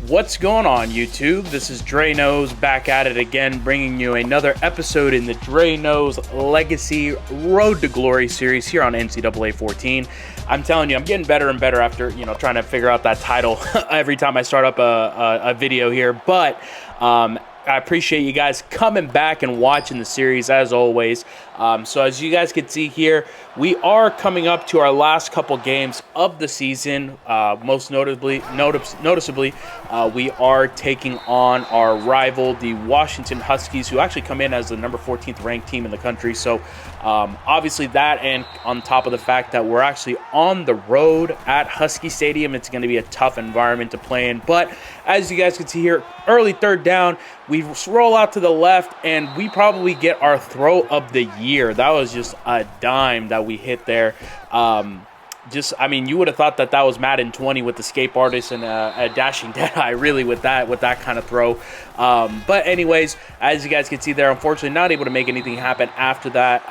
What's going on, YouTube? This is Dre Knows back at it again, bringing you another episode in the Dre Knows Legacy Road to Glory series here on Ncaa 14. I'm telling you, I'm getting better and better after, trying to figure out that title every time I start up a video here. But I appreciate you guys coming back and watching the series as always. So as you guys can see here, we are coming up to our last couple games of the season. Most noticeably, we are taking on our rival, the Washington Huskies, who actually come in as the number 14th ranked team in the country. So obviously that, and on top of the fact that we're actually on the road at Husky Stadium, it's going to be a tough environment to play in. But as you guys can see here, early third down, we roll out to the left, and we probably get our throw of the year. That was just a dime that we hit there. You would have thought that was Madden 20 with the Escape Artist and a Dashing Deadeye, really, with that kind of throw. But anyways, as you guys can see there, unfortunately not able to make anything happen after that.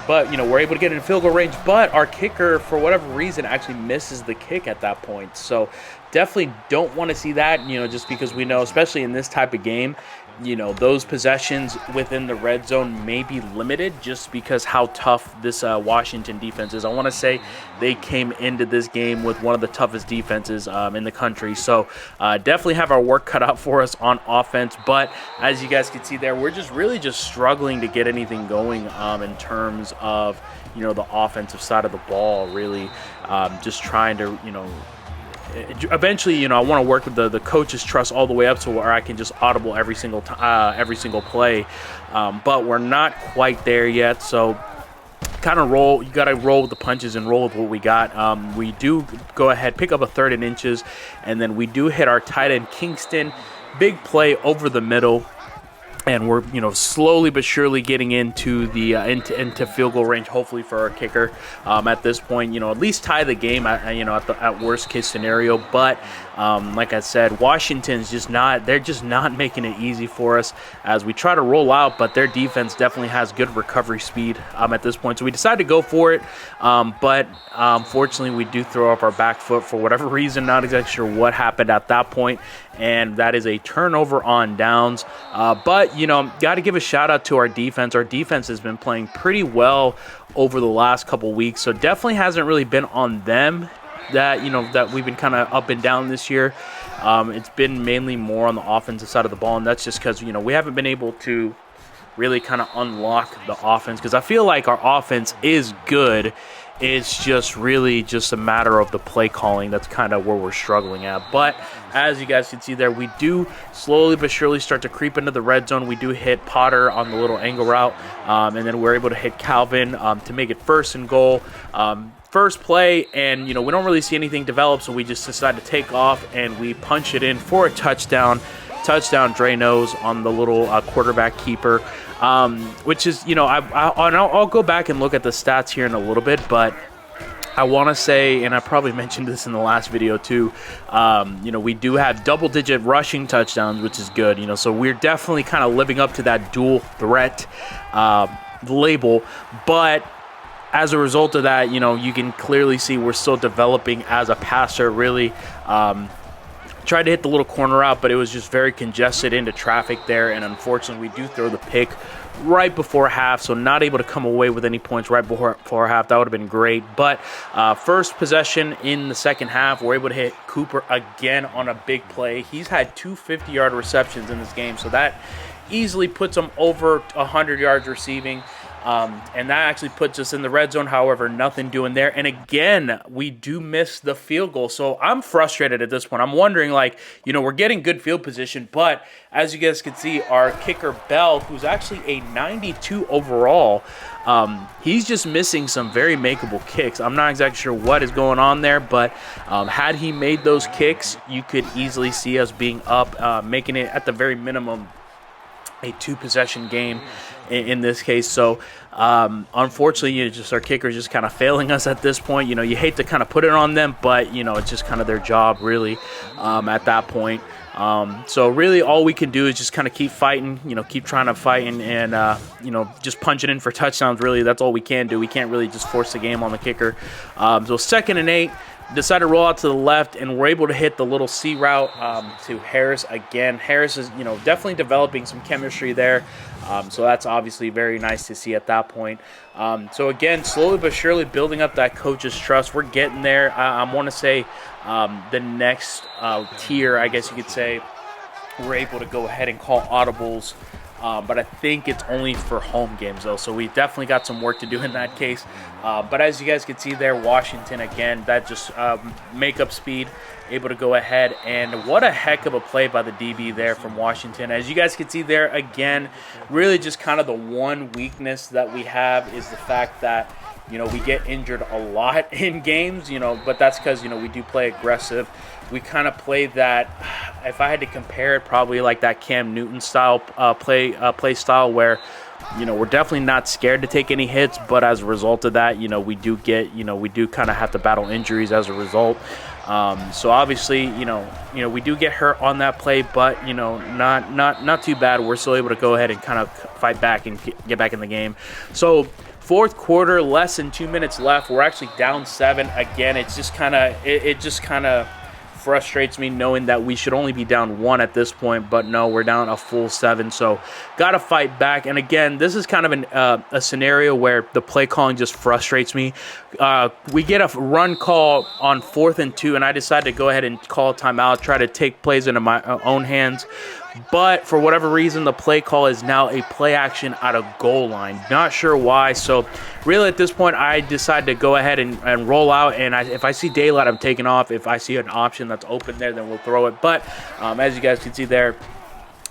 But we're able to get in field goal range, but our kicker, for whatever reason, actually misses the kick at that point. So definitely don't want to see that, just because we know, especially in this type of game, those possessions within the red zone may be limited just because how tough this Washington defense is. I want to say they came into this game with one of the toughest defenses in the country. So definitely have our work cut out for us on offense. But as you guys can see there, we're really just struggling to get anything going in terms of, the offensive side of the ball, really. Just trying to, eventually, I want to work with the coach's trust all the way up to where I can just audible every single play, but we're not quite there yet. So kind of roll. You got to roll with the punches and roll with what we got. We do go ahead, pick up a 3rd and inches, and then we do hit our tight end Kingston. Big play over the middle. And we're, slowly but surely getting into the into field goal range, hopefully for our kicker. At this point, at least tie the game at worst case scenario. But like I said, Washington's they're just not making it easy for us as we try to roll out. But their defense definitely has good recovery speed at this point. So we decided to go for it. But unfortunately, we do throw up our back foot for whatever reason. Not exactly sure what happened at that point. And that is a turnover on downs. But, got to give a shout out to our defense. Our defense has been playing pretty well over the last couple weeks. So definitely hasn't really been on them that, that we've been kind of up and down this year. It's been mainly more on the offensive side of the ball. And that's just because, we haven't been able to really kind of unlock the offense. Because I feel like our offense is good. It's just really just a matter of the play calling. That's kind of where we're struggling at. But as you guys can see there, we do slowly but surely start to creep into the red zone. We do hit Potter on the little angle route, and then we're able to hit Calvin to make it 1st and goal. First play, and we don't really see anything develop, so we just decide to take off and we punch it in for a touchdown. Touchdown, Dre Knows on the little quarterback keeper. Which is, I'll go back and look at the stats here in a little bit, but I want to say, and I probably mentioned this in the last video too, we do have double-digit rushing touchdowns, which is good, so we're definitely kind of living up to that dual threat label, but as a result of that, you can clearly see we're still developing as a passer, really. Tried to hit the little corner out, but it was just very congested into traffic there, and unfortunately we do throw the pick right before half, so not able to come away with any points right before half. That would have been great. But first possession in the second half, we're able to hit Cooper again on a big play. He's had 2 50-yard receptions in this game, so that easily puts him over 100 yards receiving. And that actually puts us in the red zone. However, nothing doing there. And again, we do miss the field goal. So I'm frustrated at this point. I'm wondering, we're getting good field position. But as you guys can see, our kicker, Bell, who's actually a 92 overall, he's just missing some very makeable kicks. I'm not exactly sure what is going on there. But had he made those kicks, you could easily see us being up, making it at the very minimum a 2-possession game in this case. So unfortunately, just our kickers just kind of failing us at this point. You hate to kind of put it on them, but it's just kind of their job, really, at that point. So really all we can do is just kind of keep fighting, keep trying to fight and just punch it in for touchdowns. Really, that's all we can do. We can't really just force the game on the kicker. So 2nd and 8, Decide to roll out to the left, and we're able to hit the little C route to Harris again. Harris is, definitely developing some chemistry there. So that's obviously very nice to see at that point. So again, slowly but surely building up that coach's trust. We're getting there. I want to say the next tier, I guess you could say, we're able to go ahead and call audibles. But I think it's only for home games, though, so we definitely got some work to do in that case. But as you guys can see there, Washington, again, that just makeup speed, able to go ahead. And what a heck of a play by the DB there from Washington. As you guys can see there, again, really just kind of the one weakness that we have is the fact that, we get injured a lot in games, but that's because, we do play aggressive. We kind of play that, if I had to compare it, probably like that Cam Newton style play style where, we're definitely not scared to take any hits, but as a result of that, we do kind of have to battle injuries as a result. So obviously, we do get hurt on that play, but, not too bad. We're still able to go ahead and kind of fight back and get back in the game. So fourth quarter, less than 2 minutes left. We're actually down 7. Again, it's just kind of, it just kind of frustrates me knowing that we should only be down 1 at this point, but no, we're down a full 7, so got to fight back. And again, this is kind of a scenario where the play calling just frustrates me. We get a run call on 4th and 2, and I decided to go ahead and call a timeout, try to take plays into my own hands. But for whatever reason, the play call is now a play action out of goal line. Not sure why. So really at this point, I decided to go ahead and roll out. And if I see daylight, I'm taking off. If I see an option that's open there, then we'll throw it. But as you guys can see there,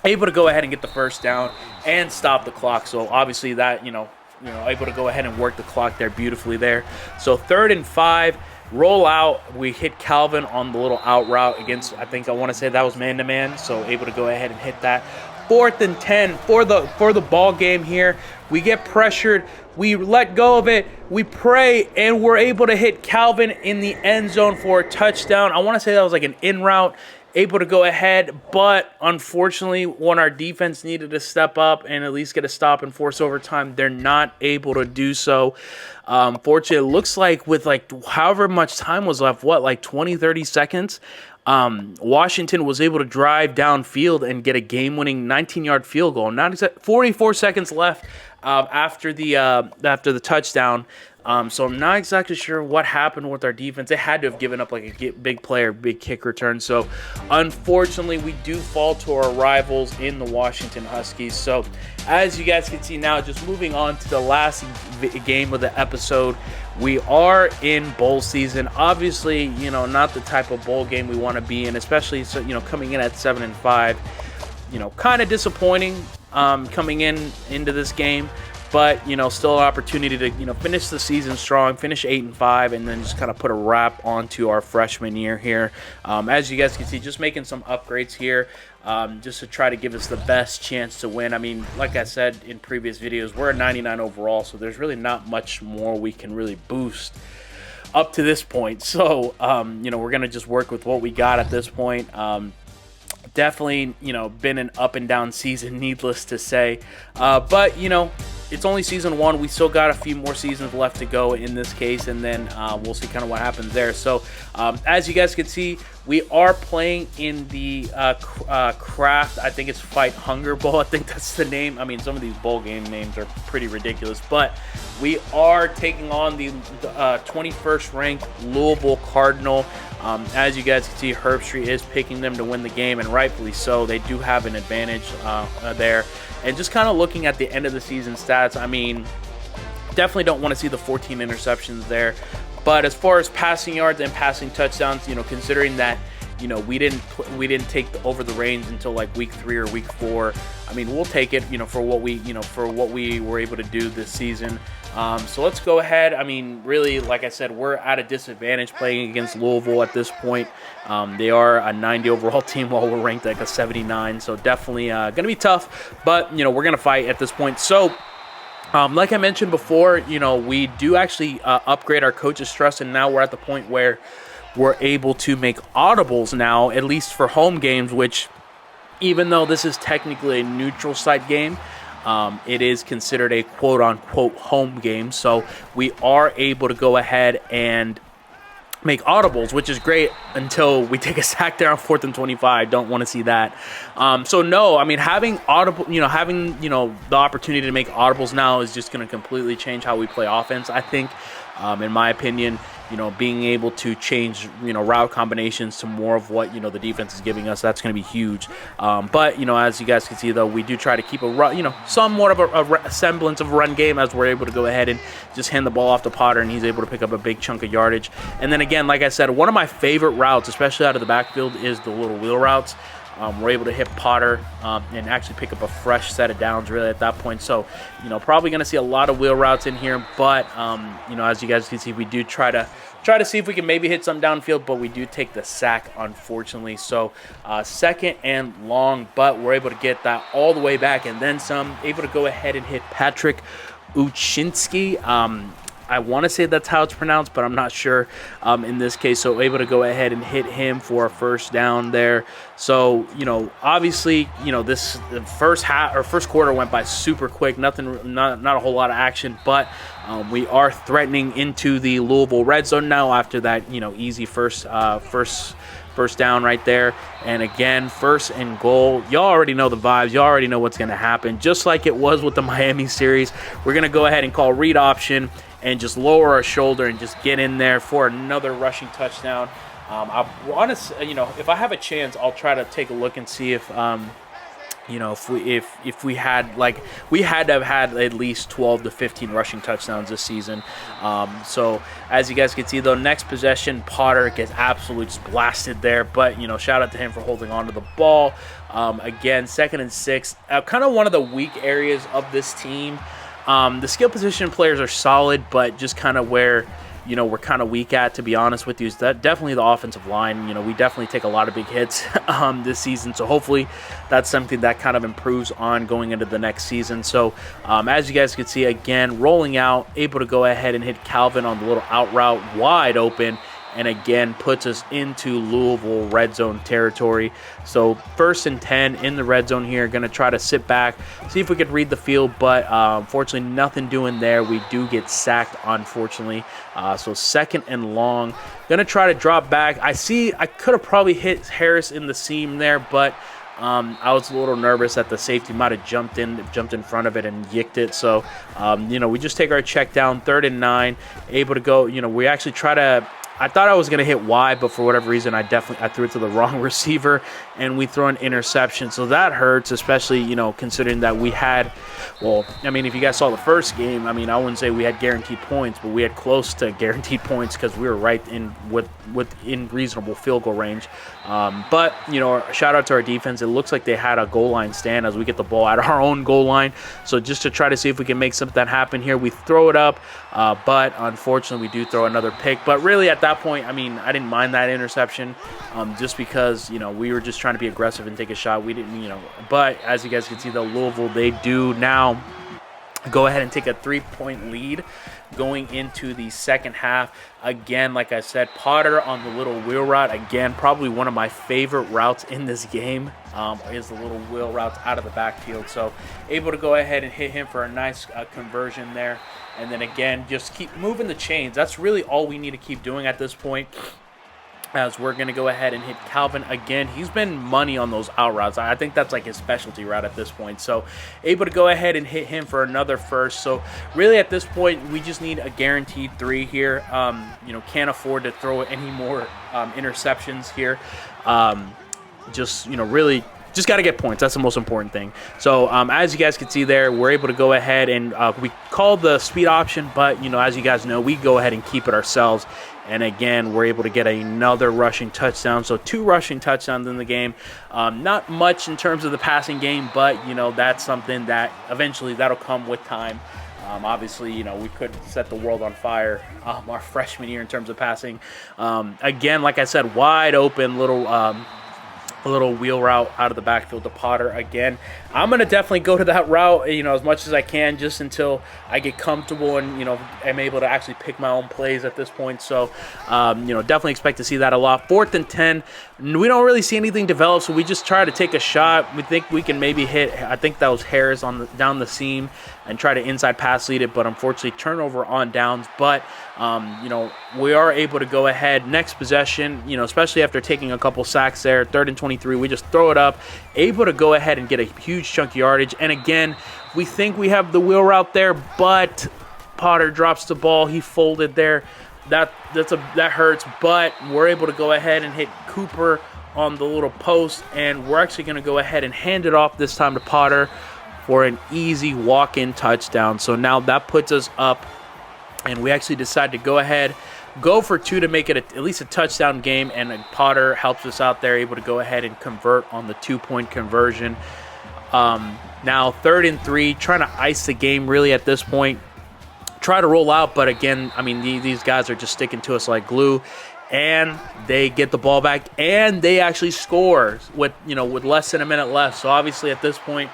able to go ahead and get the first down and stop the clock. So obviously that, able to go ahead and work the clock there beautifully there. So 3rd and 5. Roll out, we hit Calvin on the little out route against, I want to say that was man-to-man, so able to go ahead and hit that. 4th and 10 for the ball game here. We get pressured, we let go of it, we pray, and we're able to hit Calvin in the end zone for a touchdown. I want to say that was like an in route. Able to go ahead, but unfortunately, when our defense needed to step up and at least get a stop and force overtime, they're not able to do so. Fortunately, it looks like with however much time was left, like 20, 30 seconds, Washington was able to drive downfield and get a game-winning 19-yard field goal. 44 seconds left after the touchdown. So I'm not exactly sure what happened with our defense. They had to have given up like a big play or big kick return. So unfortunately, we do fall to our rivals in the Washington Huskies. So as you guys can see now, just moving on to the last game of the episode, we are in bowl season. Obviously, not the type of bowl game we want to be in, especially coming in at 7-5. Kind of disappointing coming into this game. But, still an opportunity to, finish the season strong, finish 8-5, and then just kind of put a wrap onto our freshman year here. As you guys can see, just making some upgrades here just to try to give us the best chance to win. I mean, like I said in previous videos, we're a 99 overall, so there's really not much more we can really boost up to this point. So, we're going to just work with what we got at this point. Definitely, been an up and down season, needless to say. But, it's only season 1. We still got a few more seasons left to go in this case, and then we'll see kind of what happens there. So, as you guys can see, we are playing in the Craft. I think it's Fight Hunger Bowl. I think that's the name. I mean, some of these bowl game names are pretty ridiculous, but we are taking on the 21st ranked Louisville Cardinal. As you guys can see, Herbstreit is picking them to win the game, and rightfully so. They do have an advantage there. And just kind of looking at the end of the season stats, I mean, definitely don't want to see the 14 interceptions there. But as far as passing yards and passing touchdowns, considering that, we didn't take over the reins until like week 3 or week 4. I mean, we'll take it, for what we were able to do this season. So let's go ahead. I mean, really, like I said, we're at a disadvantage playing against Louisville at this point. They are a 90 overall team while we're ranked like a 79. So definitely going to be tough, but, we're going to fight at this point. So like I mentioned before, we do actually upgrade our coach's trust, and now we're at the point where we're able to make audibles now, at least for home games, which even though this is technically a neutral site game, it is considered a quote-unquote home game. So we are able to go ahead and make audibles, which is great until we take a sack there on 4th and 25. Don't want to see that. So no, I mean, having the opportunity to make audibles now is just going to completely change how we play offense. I think, in my opinion, being able to change, route combinations to more of what, the defense is giving us, that's going to be huge. But, as you guys can see, though, we do try to keep a run, somewhat of a semblance of a run game, as we're able to go ahead and just hand the ball off to Potter, and he's able to pick up a big chunk of yardage. And then again, like I said, one of my favorite routes, especially out of the backfield, is the little wheel routes. We're able to hit Potter and actually pick up a fresh set of downs really at that point. So, probably going to see a lot of wheel routes in here. But, as you guys can see, we do try to see if we can maybe hit some downfield, but we do take the sack, unfortunately. So, 2nd and long, but we're able to get that all the way back and then some. Able to go ahead and hit Patrick Uchinsky. I want to say that's how it's pronounced, but I'm not sure in this case. So able to go ahead and hit him for a first down there. So, obviously, this first quarter went by super quick. Not a whole lot of action, but we are threatening into the Louisville red zone now after that, easy first down right there. And again, 1st and goal. Y'all already know the vibes. Y'all already know what's going to happen. Just like it was with the Miami series, we're going to go ahead and call read option and just lower our shoulder and just get in there for another rushing touchdown. I want to, if I have a chance, I'll try to take a look and see if, if we had, we had to have had at least 12 to 15 rushing touchdowns this season. So as you guys can see, though, next possession, Potter gets absolutely just blasted there. But, shout out to him for holding on to the ball. Again, 2nd and 6, kind of one of the weak areas of this team. The skill position players are solid, but just kind of where, we're kind of weak at, to be honest with you, is that definitely the offensive line. We definitely take a lot of big hits this season. So hopefully that's something that kind of improves on going into the next season. So as you guys can see, again, rolling out, able to go ahead and hit Calvin on the little out route, wide open, and again puts us into Louisville red zone territory. So 1st and 10 in the red zone here. Going to try to sit back, see if we could read the field, but unfortunately nothing doing there. We do get sacked, unfortunately. So 2nd and long. Going to try to drop back. I could have probably hit Harris in the seam there, but I was a little nervous that the safety might have jumped in front of it and yicked it. So, we just take our check down, 3rd and 9, able to go. We actually try to. I thought I was going to hit wide, but for whatever reason, I threw it to the wrong receiver, and we throw an interception. So that hurts, especially, considering that we had, if you guys saw the first game, I wouldn't say we had guaranteed points, but we had close to guaranteed points because we were right in within reasonable field goal range. But, shout out to our defense. It looks like they had a goal line stand as we get the ball at our own goal line. So just to try to see if we can make something happen here, we throw it up, but unfortunately we do throw another pick. But really at that point, I didn't mind that interception just because, we were just trying to be aggressive and take a shot. We didn't, but as you guys can see, though, Louisville, they do now go ahead and take a 3-point lead going into the second half. Again, like I said, Potter on the little wheel route. Again, probably one of my favorite routes in this game is the little wheel routes out of the backfield. So able to go ahead and hit him for a nice conversion there. And then again, just keep moving the chains. That's really all we need to keep doing at this point. As we're going to go ahead and hit Calvin again. He's been money on those out routes. I think that's like his specialty route at this point. So able to go ahead and hit him for another first. So really at this point, we just need a guaranteed 3 here. Can't afford to throw any more interceptions here. Really just got to get points. That's the most important thing. So as you guys can see there, we're able to go ahead and we call the speed option, but as you guys know, we go ahead and keep it ourselves. And again, we're able to get another rushing touchdown. So 2 rushing touchdowns in the game. Not much in terms of the passing game, but that's something that eventually that'll come with time. Obviously, we could set the world on fire our freshman year in terms of passing. Again, like I said, wide open little wheel route out of the backfield to Potter again. I'm going to definitely go to that route, as much as I can, just until I get comfortable and, I'm able to actually pick my own plays at this point. So, definitely expect to see that a lot. 4th and 10, we don't really see anything develop, so we just try to take a shot. We think we can maybe hit, I think that was Harris down the seam and try to inside pass lead it, but unfortunately turnover on downs. But, we are able to go ahead next possession, especially after taking a couple sacks there, 3rd and 23, we just throw it up, able to go ahead and get a huge chunk of yardage. And again, we think we have the wheel route there, but Potter drops the ball. He folded there. That hurts, but we're able to go ahead and hit Cooper on the little post, and we're actually going to go ahead and hand it off this time to Potter for an easy walk-in touchdown. So now that puts us up, and we actually decide to go ahead, go for 2 to make it at least a touchdown game, and Potter helps us out there, able to go ahead and convert on the 2-point conversion. Now 3rd and 3, trying to ice the game really at this point. Try to roll out, but again, I mean, these guys are just sticking to us like glue, and they get the ball back, and they actually score with less than a minute left. So obviously at this point,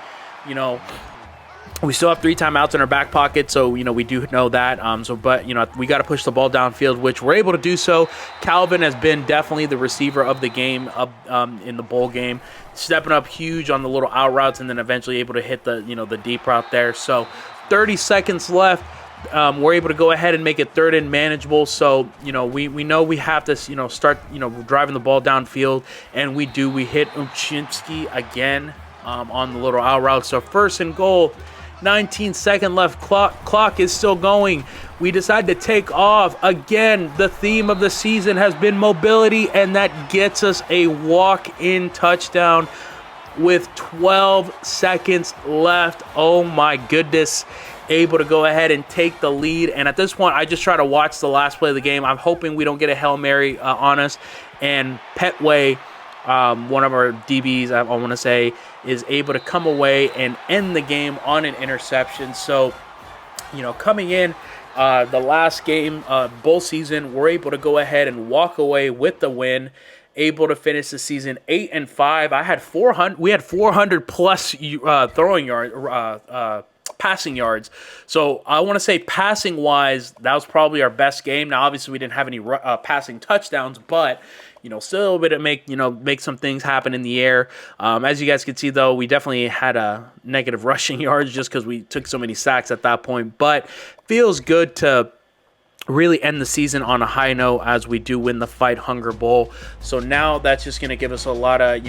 we still have 3 timeouts in our back pocket, so we do know that. But we got to push the ball downfield, which we're able to do. So Calvin has been definitely the receiver of the game in the bowl game, stepping up huge on the little out routes, and then eventually able to hit the the deep route there. So 30 seconds left. We're able to go ahead and make it 3rd and manageable. So, we know we have to, start, driving the ball downfield. And we do. We hit Ncaa again on the little out route. So 1st and goal, 19-second left. Clock is still going. We decide to take off. Again, the theme of the season has been mobility, and that gets us a walk-in touchdown with 12 seconds left. Oh, my goodness. Able to go ahead and take the lead, and at this point I just try to watch the last play of the game. I'm hoping we don't get a Hail Mary on us, and Petway, one of our DBs, I want to say, is able to come away and end the game on an interception. So coming in the last game bowl season, we're able to go ahead and walk away with the win, able to finish the season 8-5. We had 400 plus throwing yard passing yards. So I want to say passing wise, that was probably our best game. Now, obviously we didn't have any passing touchdowns, but still a bit of make some things happen in the air. As you guys can see, though, we definitely had a negative rushing yards just because we took so many sacks at that point, but feels good to really end the season on a high note as we do win the Fight Hunger Bowl. So now that's just going to give us a lot of,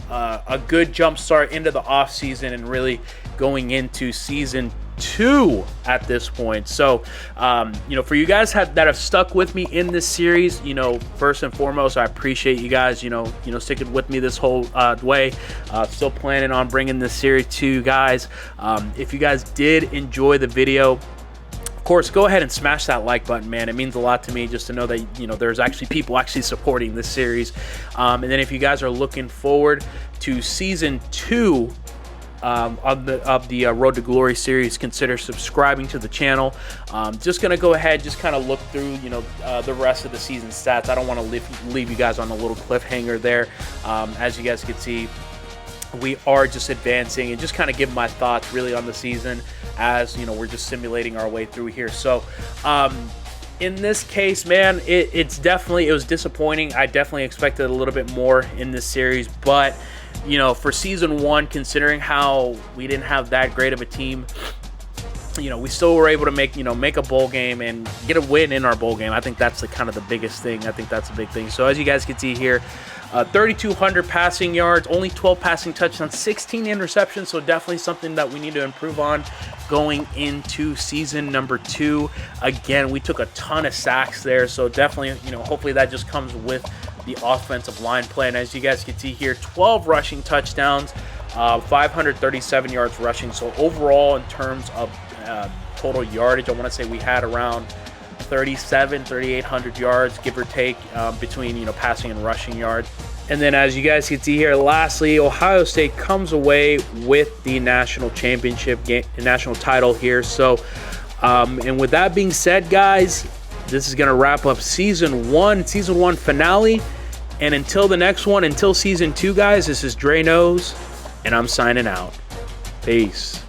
a good jump start into the off season and really going into season 2 at this point. So, for you guys that have stuck with me in this series, first and foremost, I appreciate you guys, sticking with me this whole way. Still planning on bringing this series to you guys. If you guys did enjoy the video, of course, go ahead and smash that like button, man. It means a lot to me just to know that, there's actually people actually supporting this series. And then if you guys are looking forward to season 2 of the Road to Glory series, consider subscribing to the channel. Just going to go ahead, just kind of look through, the rest of the season stats. I don't want to leave you guys on a little cliffhanger there. As you guys can see, we are just advancing and just kind of give my thoughts really on the season as we're just simulating our way through here. So in this case, man, it was disappointing. I definitely expected a little bit more in this series, but for season 1, considering how we didn't have that great of a team, we still were able to make a bowl game and get a win in our bowl game. I think that's the biggest thing. I think that's a big thing. So as you guys can see here, 3,200 passing yards, only 12 passing touchdowns, 16 interceptions. So definitely something that we need to improve on going into season number 2. Again, we took a ton of sacks there. So definitely, hopefully that just comes with the offensive line play. And as you guys can see here, 12 rushing touchdowns, 537 yards rushing. So overall, in terms of total yardage, I want to say we had around 3,800 yards, give or take, between passing and rushing yards. And then as you guys can see here, lastly, Ohio State comes away with the national championship game, national title here. So and with that being said, guys, this is going to wrap up season 1 finale. And until the next one, until season 2, guys, this is Dre Knows, and I'm signing out. Peace.